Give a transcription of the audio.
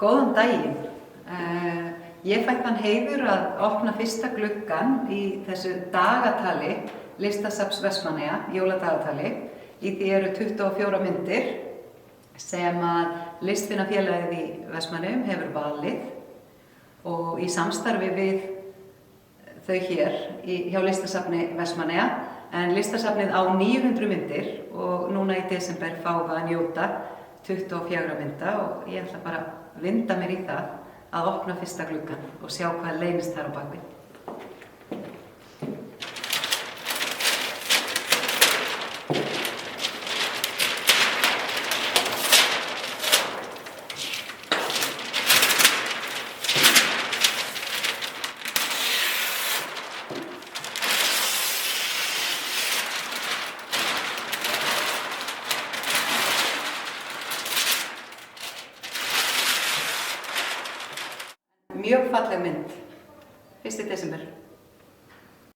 Góðan daginn. Ég fæ þann heiður að opna fyrsta gluggann í þessu dagatali Listasafns Vestmannaeyja, jóladagatali. Í því eru 24 myndir sem að Listvinafélagið í Vestmannaeyjum hefur valið og í samstarfi við þau hér hjá Listasafni Vestmannaeyja. En Listasafnið á 900 myndir og núna í desember fáum við að njóta 24 mynda og ég ætla bara að vinda mér í það að opna fyrsta gluggann og sjá hvað leynist þar á bakvið. Mjög falleg mynd, 1. desember.